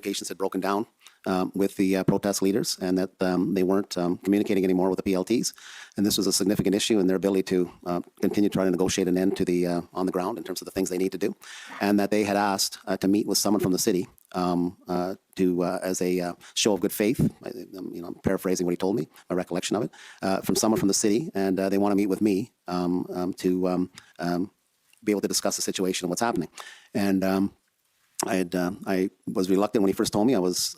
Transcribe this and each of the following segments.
communications had broken down with the protest leaders, and that they weren't communicating anymore with the PLTs. And this was a significant issue in their ability to continue trying to negotiate an end to the on the ground in terms of the things they need to do, and that they had asked to meet with someone from the city as a show of good faith. I'm paraphrasing what he told me, my recollection of it, from someone from the city, and they want to meet with me to be able to discuss the situation and what's happening. And I was reluctant when he first told me. I was,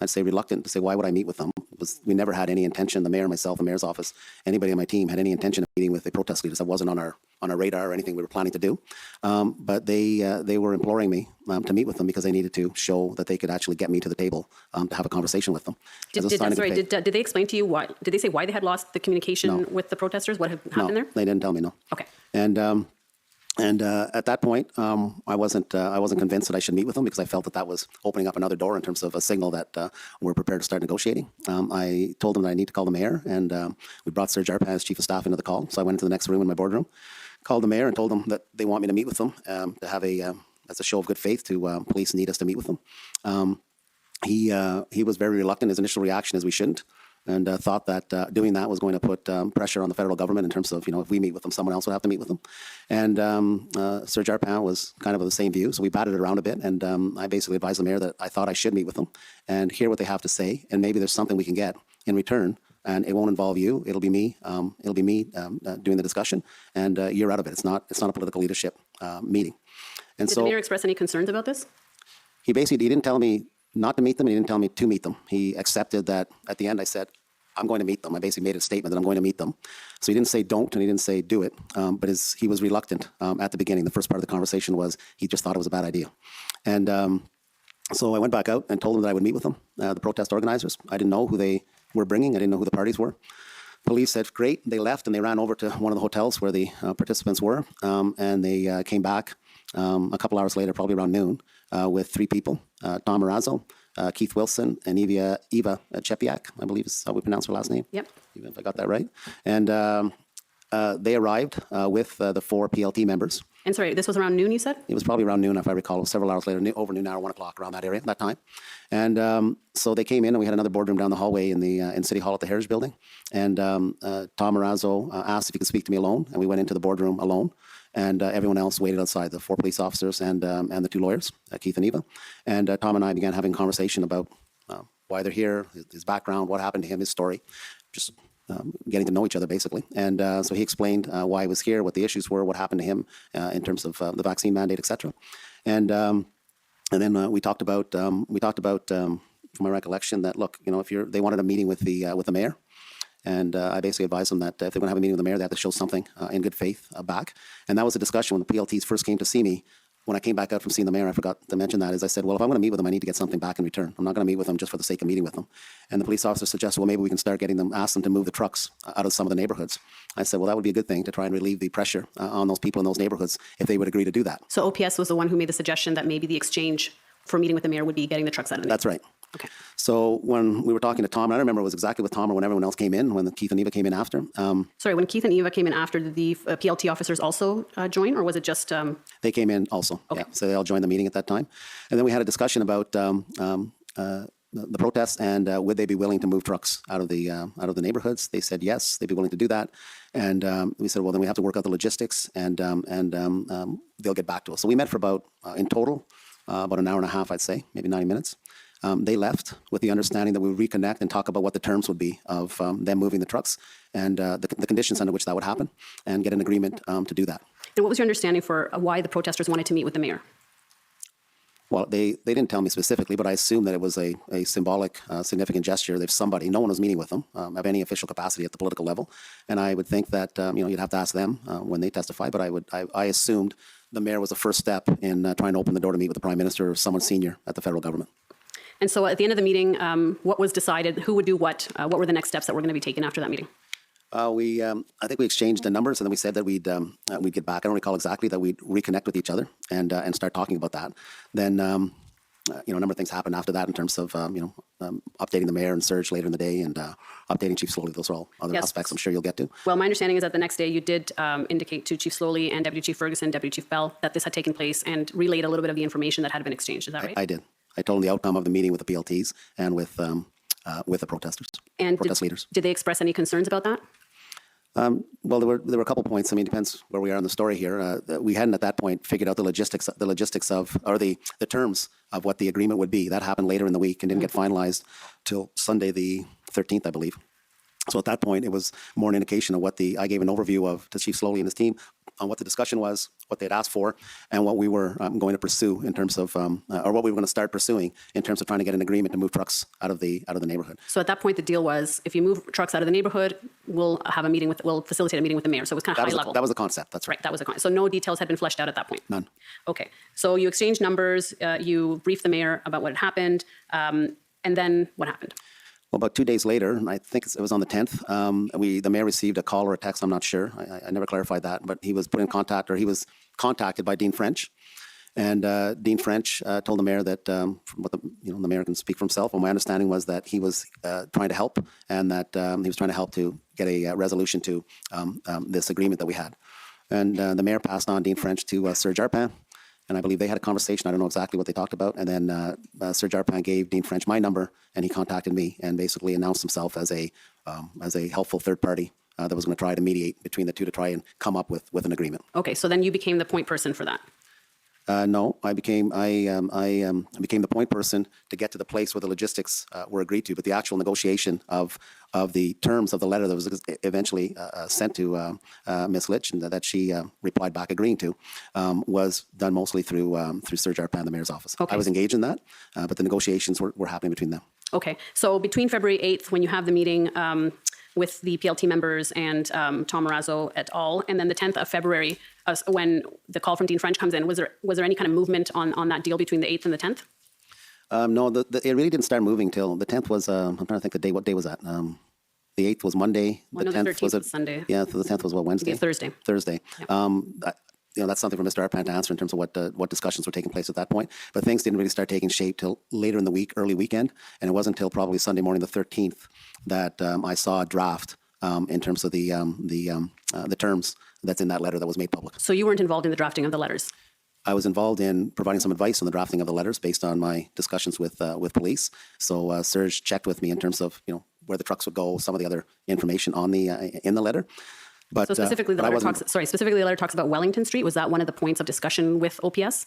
I'd say, reluctant to say, why would I meet with them? We never had any intention, the mayor, myself, the mayor's office, anybody on my team had any intention of meeting with the protest leaders. That wasn't on our radar or anything we were planning to do. But they were imploring me to meet with them because they needed to show that they could actually get me to the table to have a conversation with them. Did they explain to you why? Did they say why they had lost the communication with the protesters? What had happened there? They didn't tell me, no. Okay. And at that point, I wasn't convinced that I should meet with them because I felt that was opening up another door in terms of a signal that we're prepared to start negotiating. I told them that I need to call the mayor, and we brought Serge Arpan as chief of staff into the call. So I went into the next room in my boardroom, called the mayor, and told them that they want me to meet with them to have as a show of good faith to police need us to meet with them. He was very reluctant. His initial reaction is we shouldn't. And thought that doing that was going to put pressure on the federal government in terms of, if we meet with them, someone else would have to meet with them. And Serge Arpan was kind of the same view, so we batted it around a bit, and I basically advised the mayor that I thought I should meet with them and hear what they have to say, and maybe there's something we can get in return, and it won't involve you. It'll be me. Doing the discussion, and you're out of it. It's not a political leadership meeting. And Did the mayor express any concerns about this? He didn't tell me not to meet them, and he didn't tell me to meet them. He accepted that at the end I said, I'm going to meet them. I basically made a statement that I'm going to meet them. So he didn't say don't, and he didn't say do it, but he was reluctant at the beginning. The first part of the conversation was he just thought it was a bad idea. And so I went back out and told them that I would meet with them, the protest organizers. I didn't know who they were bringing. I didn't know who the parties were. Police said, great. They left, and they ran over to one of the hotels where the participants were, and they came back a couple hours later, probably around noon, with three people, Tom Marazzo, Keith Wilson, and Eva Chepiak, I believe is how we pronounce her last name. Yep. Even if I got that right. And they arrived with the four PLT members. And sorry, this was around noon, you said? It was probably around noon, if I recall. It was several hours later, over noon hour, 1 o'clock, around that area, that time. And so they came in, and we had another boardroom down the hallway in City Hall at the Heritage Building. And Tom Marazzo asked if he could speak to me alone, and we went into the boardroom alone. And everyone else waited outside, the four police officers and the two lawyers, Keith and Eva. And Tom and I began having a conversation about why they're here, his background, what happened to him, his story, just getting to know each other, basically. And so he explained why he was here, what the issues were, what happened to him in terms of the vaccine mandate, et cetera. And then we talked about, from my recollection, that, look, if they wanted a meeting with the mayor. And I basically advised them that if they're going to have a meeting with the mayor, they have to show something in good faith back. And that was a discussion when the PLTs first came to see me. When I came back out from seeing the mayor, I forgot to mention that, is I said, well, if I'm going to meet with them, I need to get something back in return. I'm not going to meet with them just for the sake of meeting with them. And the police officer suggested, well, maybe we can start ask them to move the trucks out of some of the neighborhoods. I said, well, that would be a good thing to try and relieve the pressure on those people in those neighborhoods if they would agree to do that. So OPS was the one who made the suggestion that maybe the exchange for meeting with the mayor would be getting the trucks out of the That's right. Okay. So when we were talking to Tom, and I don't remember it was exactly with Tom or when everyone else came in, when Keith and Eva came in after. Sorry, when Keith and Eva came in after, did the PLT officers also join, or was it just... They came in also, okay. Yeah. So they all joined the meeting at that time. And then we had a discussion about the protests and would they be willing to move trucks out of the neighborhoods. They said yes, they'd be willing to do that. And we said, well, then we have to work out the logistics, and they'll get back to us. So we met for about, in total, about an hour and a half, I'd say, maybe 90 minutes. They left with the understanding that we would reconnect and talk about what the terms would be of them moving the trucks and the conditions under which that would happen, and get an agreement to do that. And what was your understanding for why the protesters wanted to meet with the mayor? Well, they didn't tell me specifically, but I assume that it was a symbolic, significant gesture. There's somebody, no one was meeting with them of any official capacity at the political level. And I would think that, you'd have to ask them when they testify, but I assumed the mayor was the first step in trying to open the door to meet with the Prime Minister or someone senior at the federal government. And so at the end of the meeting, what was decided? Who would do what? What were the next steps that were going to be taken after that meeting? I think we exchanged the numbers, and then we said that we'd get back. I don't recall exactly, that we'd reconnect with each other and start talking about that. Then, a number of things happened after that in terms of, updating the mayor and Serge later in the day, and updating Chief Slowly. Those are all other aspects I'm sure you'll get to. Well, my understanding is that the next day you did indicate to Chief Slowly and Deputy Chief Ferguson, Deputy Chief Bell, that this had taken place, and relayed a little bit of the information that had been exchanged. Is that right? I did. I told him the outcome of the meeting with the PLTs and with the protesters, And protest leaders. did they express any concerns about that? Well, there were a couple points. I mean, it depends where we are in the story here. We hadn't at that point figured out the logistics of, or the terms of what the agreement would be. That happened later in the week and didn't get finalized till Sunday the 13th, I believe. So at that point, it was more an indication of what I gave an overview of to Chief Slowly and his team on what the discussion was, what they'd asked for, and what we were going to pursue in terms of, or what we were going to start pursuing in terms of trying to get an agreement to move trucks out of the neighborhood. So at that point, the deal was, if you move trucks out of the neighborhood, we'll facilitate a meeting with the mayor. So it was kind of high level. That was the concept. That's right. That was the concept. So no details had been fleshed out at that point. None. Okay. So you exchanged numbers. You briefed the mayor about what had happened, and then what happened? Well, about 2 days later, and I think it was on the 10th, the mayor received a call or a text. I'm not sure. I never clarified that, but he was put in contact, or he was contacted by Dean French, and Dean French told the mayor that from what the mayor can speak for himself. And my understanding was that he was trying to help, and that he was trying to help to get a resolution to this agreement that we had. And the mayor passed on Dean French to Serge Arpin. And I believe they had a conversation. I don't know exactly what they talked about. And then Serge Arpin gave Dean French my number, and he contacted me and basically announced himself as a helpful third party that was going to try to mediate between the two to try and come up with an agreement. Okay, so then you became the point person for that. No, I became the point person to get to the place where the logistics were agreed to, but the actual negotiation of the terms of the letter that was eventually sent to Ms. Litch and that she replied back agreeing to was done mostly through Serge Arpin, the mayor's office. Okay. I was engaged in that, but the negotiations were happening between them. Okay, so between February 8th, when you have the meeting with the PLT members and Tom Marazzo et al., and then the 10th of February, when the call from Dean French comes in, was there any kind of movement on that deal between the 8th and the 10th? No, it really didn't start moving till the 10th was, I'm trying to think the day, what day was that? The 8th was Monday. Well, the 13th was Sunday. Yeah, so the 10th was what, Wednesday? Thursday. Thursday. Yep. That's something for Mr. Arpin to answer in terms of what discussions were taking place at that point. But things didn't really start taking shape till later in the week, early weekend. And it wasn't until probably Sunday morning, the 13th, that I saw a draft in terms of the terms that's in that letter that was made public. So you weren't involved in the drafting of the letters? I was involved in providing some advice on the drafting of the letters based on my discussions with police. So Serge checked with me in terms of where the trucks would go, some of the other information on in the letter. But, so specifically, the letter talks about Wellington Street. Was that one of the points of discussion with OPS?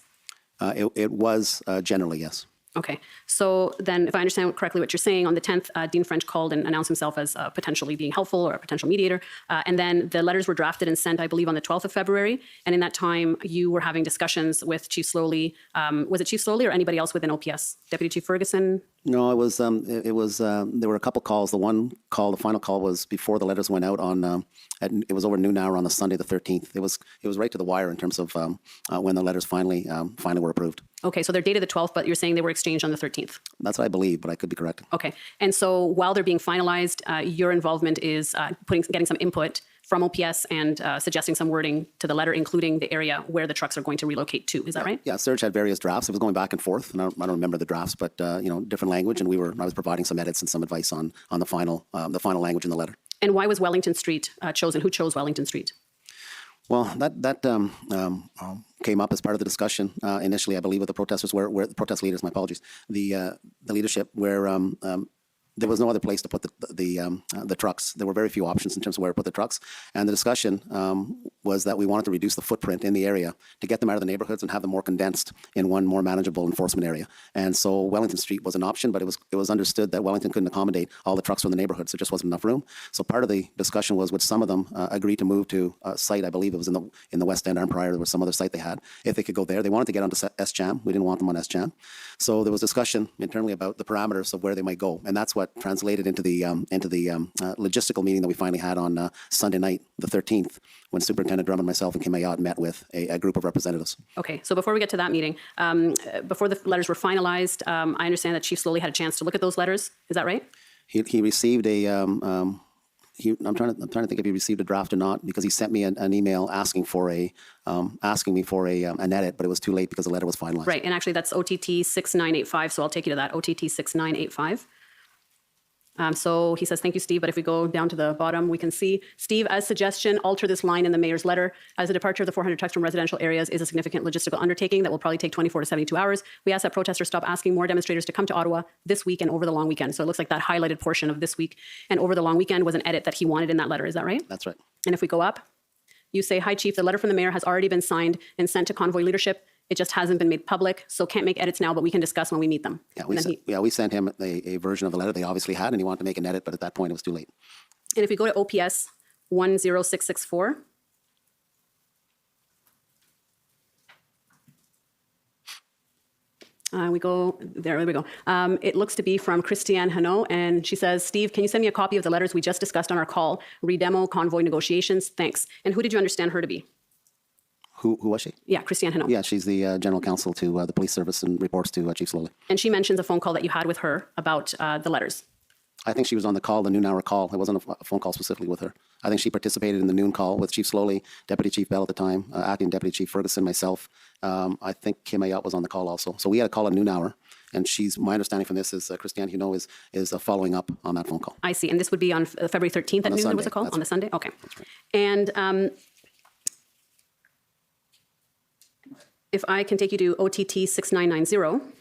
It was generally, yes. Okay. So then, if I understand correctly what you're saying, on the 10th, Dean French called and announced himself as potentially being helpful or a potential mediator. And then the letters were drafted and sent, I believe, on the 12th of February. And in that time, you were having discussions with Chief Slowly. Was it Chief Slowly or anybody else within OPS? Deputy Chief Ferguson? No, it was. There were a couple calls. The final call was before the letters went out on. It was over noon hour on the Sunday, the 13th. It was right to the wire in terms of when the letters finally were approved. Okay, so they're dated the 12th, but you're saying they were exchanged on the 13th. That's what I believe, but I could be corrected. Okay, and so while they're being finalized, your involvement is getting some input from OPS and suggesting some wording to the letter, including the area where the trucks are going to relocate to. Is that right? Yeah, Serge had various drafts. It was going back and forth, and I don't remember the drafts, but different language, and I was providing some edits and some advice on the final language in the letter. And why was Wellington Street chosen? Who chose Wellington Street? Well, that came up as part of the discussion initially, I believe, with the protesters, where the protest leaders, my apologies, the leadership, where there was no other place to put the trucks. There were very few options in terms of where to put the trucks. And the discussion was that we wanted to reduce the footprint in the area to get them out of the neighborhoods and have them more condensed in one more manageable enforcement area. And so Wellington Street was an option, but it was understood that Wellington couldn't accommodate all the trucks from the neighborhood, so there just wasn't enough room. So part of the discussion was, would some of them agree to move to a site, I believe it was in the West End, Arnprior, there was some other site they had, if they could go there. They wanted to get onto SJAM. We didn't want them on SJAM. So there was discussion internally about the parameters of where they might go, and that's what translated into the logistical meeting that we finally had on Sunday night, the 13th, when Superintendent Drummond, myself, and Kim Ayotte met with a group of representatives. Okay, so before we get to that meeting, before the letters were finalized, I understand that Chief Slowly had a chance to look at those letters. Is that right? He received a. I'm trying to think if he received a draft or not, because he sent me an email asking me for an edit, but it was too late because the letter was finalized. Right, and actually that's OTT 6985, so I'll take you to that, OTT 6985. So he says, thank you, Steve. But if we go down to the bottom, we can see, Steve, as suggestion, alter this line in the mayor's letter. As the departure of the 400 trucks from residential areas is a significant logistical undertaking that will probably take 24 to 72 hours. We ask that protesters stop asking more demonstrators to come to Ottawa this week and over the long weekend. So it looks like that highlighted portion of this week and over the long weekend was an edit that he wanted in that letter. Is that right? That's right. And if we go up, you say, hi, Chief, the letter from the mayor has already been signed and sent to convoy leadership. It just hasn't been made public, so can't make edits now, but we can discuss when we meet them. Yeah, we sent him a version of the letter they obviously had, and he wanted to make an edit, but at that point it was too late. And if we go to OPS 10664, we go, there we go. It looks to be from Christiane Hanot, and she says, Steve, can you send me a copy of the letters we just discussed on our call? Redemo, convoy negotiations, thanks. And who did you understand her to be? Who was she? Yeah, Christiane Hanot. Yeah, she's the general counsel to the police service and reports to Chief Slowly. And she mentions a phone call that you had with her about the letters. I think she was on the call, the noon hour call. It wasn't a phone call specifically with her. I think she participated in the noon call with Chief Slowly, Deputy Chief Bell at the time, Acting Deputy Chief Ferguson, myself. I think Kim Ayotte was on the call also. So we had a call at noon hour, and my understanding from this is Christiane Hanot is following up on that phone call. I see. And this would be on February 13th at noon there was a call? On the Sunday? Okay. That's right. And if I can take you to OTT 6990.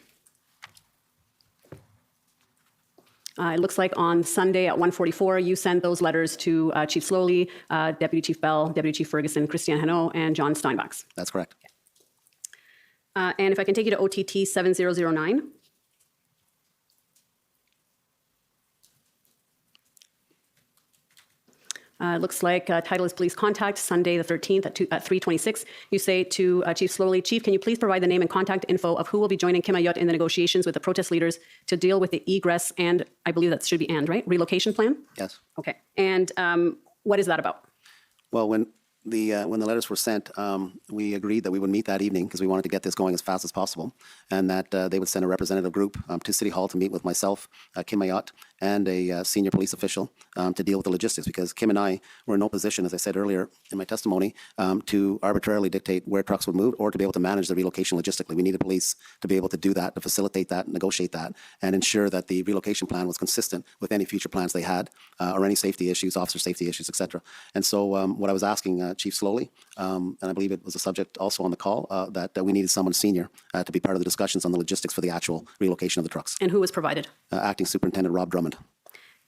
It looks like on Sunday at 1:44, you sent those letters to Chief Slowly, Deputy Chief Bell, Deputy Chief Ferguson, Christiane Hanot, and John Steinbachs. That's correct. And if I can take you to OTT 7009. It looks like title is police contact, Sunday the 13th at 3:26. You say to Chief Slowly, Chief, can you please provide the name and contact info of who will be joining Kim Ayotte in the negotiations with the protest leaders to deal with the egress and, I believe that should be and, right? Relocation plan? Yes. Okay. And what is that about? Well, when the letters were sent, we agreed that we would meet that evening because we wanted to get this going as fast as possible, and that they would send a representative group to City Hall to meet with myself, Kim Ayotte, and a senior police official to deal with the logistics, because Kim and I were in no position, as I said earlier in my testimony, to arbitrarily dictate where trucks would move or to be able to manage the relocation logistically. We needed police to be able to do that, to facilitate that, negotiate that, and ensure that the relocation plan was consistent with any future plans they had or any safety issues, officer safety issues, etc. And so what I was asking Chief Slowly, and I believe it was a subject also on the call, that we needed someone senior to be part of the discussions on the logistics for the actual relocation of the trucks. And who was provided? Acting Superintendent Rob Drummond.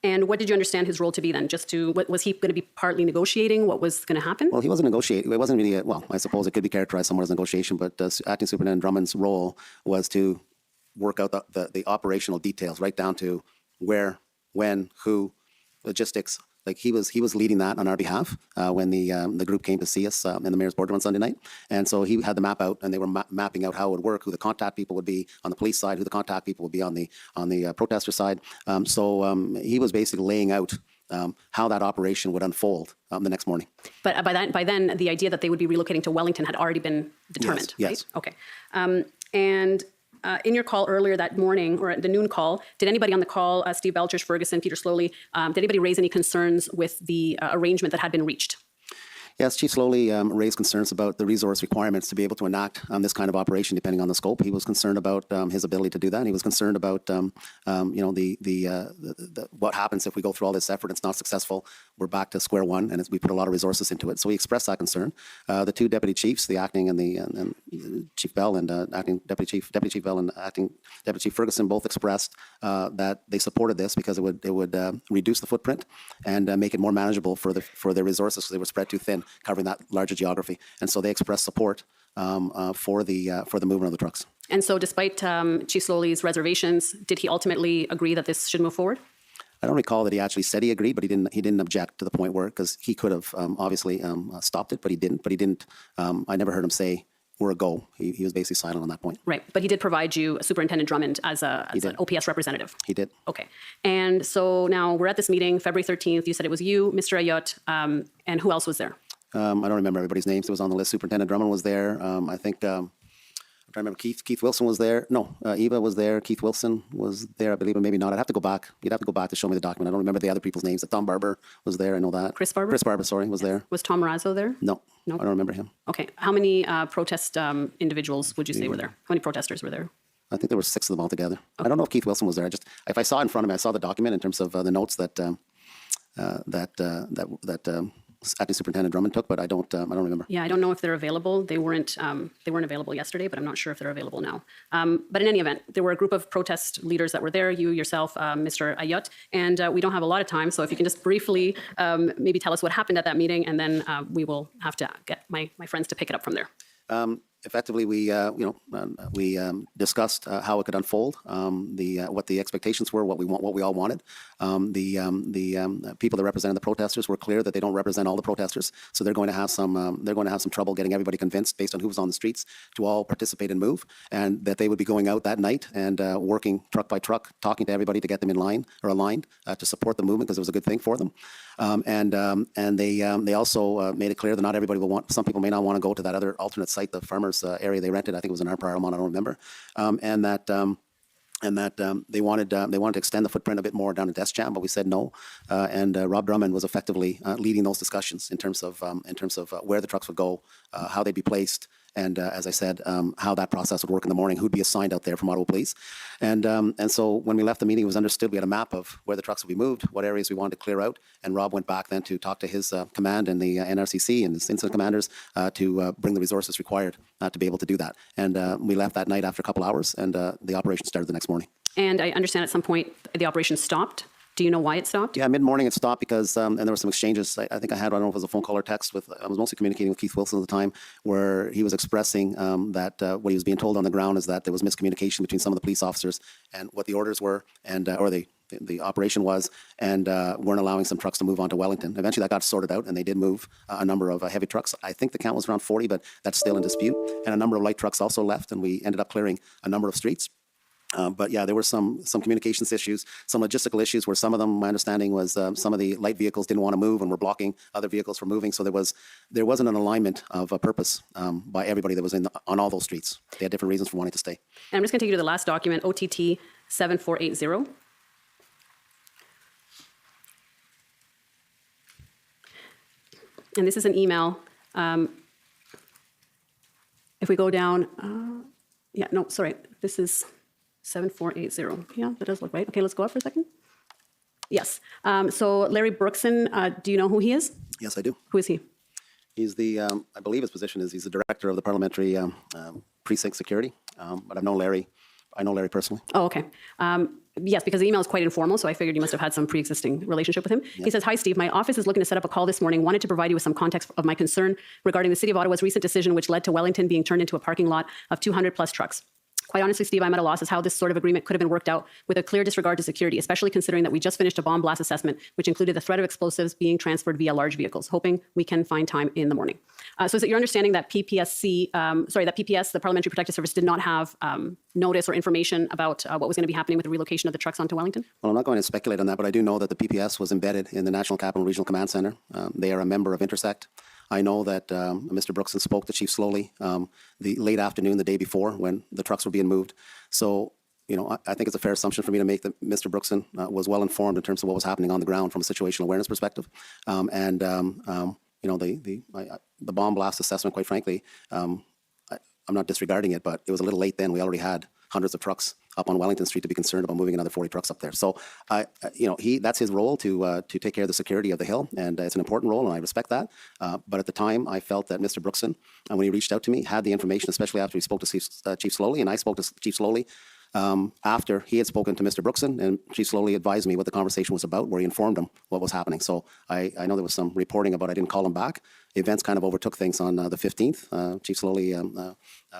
And what did you understand his role to be then? Just to, was he going to be partly negotiating what was going to happen? Well, he wasn't negotiating. It wasn't really, I suppose it could be characterized somewhat as negotiation, but Acting Superintendent Drummond's role was to work out the operational details, right down to where, when, who, logistics. Like he was leading that on our behalf when the group came to see us in the mayor's boardroom on Sunday night, and so he had the map out, and they were mapping out how it would work, who the contact people would be on the police side, who the contact people would be on the protester side. So he was basically laying out how that operation would unfold the next morning. But by then, the idea that they would be relocating to Wellington had already been determined. Yes. Right? Okay. And in your call earlier that morning, or at the noon call, did anybody on the call, Steve Belchers, Ferguson, Peter Slowly, did anybody raise any concerns with the arrangement that had been reached? Yes, Chief Slowly raised concerns about the resource requirements to be able to enact this kind of operation, depending on the scope. He was concerned about his ability to do that. And he was concerned about, what happens if we go through all this effort and it's not successful. We're back to square one, and we put a lot of resources into it. So he expressed that concern. The two deputy chiefs, the acting and the Chief Bell and acting Deputy Chief Bell and acting Deputy Chief Ferguson, both expressed that they supported this because it would reduce the footprint and make it more manageable for their resources, because they were spread too thin, covering that larger geography. And so they expressed support for the movement of the trucks. And so despite Chief Slowly's reservations, did he ultimately agree that this should move forward? I don't recall that he actually said he agreed, but he didn't object to the point where, because he could have obviously stopped it, but he didn't. I never heard him say, we're a go. He was basically silent on that point. Right. But he did provide you Superintendent Drummond as an OPS representative. He did. Okay. And so now we're at this meeting, February 13th. You said it was you, Mr. Ayotte, and who else was there? I don't remember everybody's names. It was on the list. Superintendent Drummond was there. I think, I'm trying to remember, Keith Wilson was there. No, Eva was there. Keith Wilson was there, I believe, or maybe not. I'd have to go back. You'd have to go back to show me the document. I don't remember the other people's names. Tom Barber was there. I know that. Chris Barber? Chris Barber, sorry, was there. Was Tom Razzo there? No, I don't remember him. Okay. How many protest individuals would you say were there? How many protesters were there? I think there were 6 of them altogether. I don't know if Keith Wilson was there. If I saw it in front of me, I saw the document in terms of the notes that Acting Superintendent Drummond took, but I don't remember. Yeah, I don't know if they're available. They weren't available yesterday, but I'm not sure if they're available now. But in any event, there were a group of protest leaders that were there, you, yourself, Mr. Ayot, and we don't have a lot of time, so if you can just briefly maybe tell us what happened at that meeting, and then we will have to get my friends to pick it up from there. Effectively, we discussed how it could unfold, what the expectations were, what we all wanted. The people that represented the protesters were clear that they don't represent all the protesters, so they're going to have some trouble getting everybody convinced based on who was on the streets to all participate and move, and that they would be going out that night and working truck by truck, talking to everybody to get them in line or aligned to support the movement because it was a good thing for them. And they also made it clear that not everybody will want. Some people may not want to go to that other alternate site, the farmers area they rented. I think it was in our Parliament. I don't remember. And that they wanted to extend the footprint a bit more down to Deschamps, but we said no. And Rob Drummond was effectively leading those discussions in terms of where the trucks would go, how they'd be placed, and as I said, how that process would work in the morning, who'd be assigned out there from Ottawa Police. And so when we left the meeting, it was understood we had a map of where the trucks would be moved, what areas we wanted to clear out, and Rob went back then to talk to his command and the NRCC and his incident commanders to bring the resources required to be able to do that. And we left that night after a couple hours, and the operation started the next morning. And I understand at some point the operation stopped. Do you know why it stopped? Yeah, mid-morning it stopped because, and there were some exchanges. I think I don't know if it was a phone call or text with, I was mostly communicating with Keith Wilson at the time, where he was expressing that what he was being told on the ground is that there was miscommunication between some of the police officers and what the orders were, and or the operation was, and weren't allowing some trucks to move on to Wellington. Eventually that got sorted out, and they did move a number of heavy trucks. I think the count was around 40, but that's still in dispute. And a number of light trucks also left, and we ended up clearing a number of streets. But yeah, there were some communications issues, some logistical issues where some of them, my understanding was some of the light vehicles didn't want to move and were blocking other vehicles from moving. So there wasn't an alignment of a purpose by everybody that was on all those streets. They had different reasons for wanting to stay. And I'm just going to take you to the last document, OTT 7480. And this is an email. If we go down, this is 7480. Yeah, that does look right. Okay, let's go up for a second. Yes. So Larry Brookson, do you know who he is? Yes, I do. Who is he? He's I believe his position is he's the director of the parliamentary precinct security. But I know Larry personally. Oh, okay. Yes, because the email is quite informal, so I figured you must have had some pre-existing relationship with him. Yep. He says, "Hi, Steve. My office is looking to set up a call this morning. Wanted to provide you with some context of my concern regarding the City of Ottawa's recent decision, which led to Wellington being turned into a parking lot of 200-plus trucks. Quite honestly, Steve, I'm at a loss as how this sort of agreement could have been worked out with a clear disregard to security, especially considering that we just finished a bomb blast assessment, which included the threat of explosives being transferred via large vehicles. Hoping we can find time in the morning." So is it your understanding that PPS, the Parliamentary Protective Service, did not have notice or information about what was going to be happening with the relocation of the trucks onto Wellington? Well, I'm not going to speculate on that, but I do know that the PPS was embedded in the National Capital Regional Command Centre. They are a member of Intersect. I know that Mr. Brookson spoke to Chief Slowly the late afternoon the day before when the trucks were being moved. So, I think it's a fair assumption for me to make that Mr. Brookson was well informed in terms of what was happening on the ground from a situational awareness perspective. The bomb blast assessment, quite frankly, I'm not disregarding it, but it was a little late then. We already had hundreds of trucks up on Wellington Street to be concerned about moving another 40 trucks up there. So, that's his role to take care of the security of the Hill, and it's an important role, and I respect that. But at the time, I felt that Mr. Brookson, when he reached out to me, had the information, especially after he spoke to Chief Slowly, and I spoke to Chief Slowly after he had spoken to Mr. Brookson, and Chief Slowly advised me what the conversation was about, where he informed him what was happening. So I know there was some reporting about I didn't call him back. Events kind of overtook things on the 15th. Chief Slowly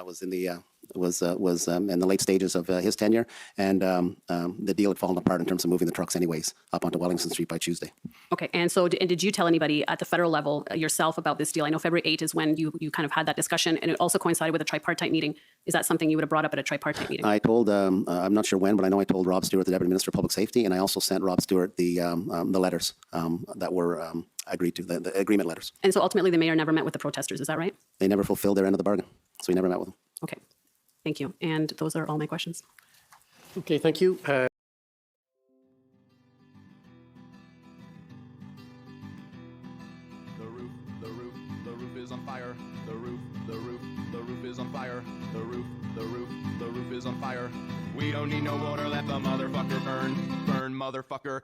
was in the late stages of his tenure, and the deal had fallen apart in terms of moving the trucks anyways up onto Wellington Street by Tuesday. Okay, and so did you tell anybody at the federal level yourself about this deal? I know February 8th is when you kind of had that discussion, and it also coincided with a tripartite meeting. Is that something you would have brought up at a tripartite meeting? I told, I'm not sure when, but I know I told Rob Stewart, the Deputy Minister of Public Safety, and I also sent Rob Stewart the letters that were agreed to, the agreement letters. And so ultimately the mayor never met with the protesters, is that right? They never fulfilled their end of the bargain, so he never met with them. Okay, thank you. And those are all my questions. Okay, thank you. The roof is on fire. The roof is on fire. The roof is on fire. burn, burn, motherfucker.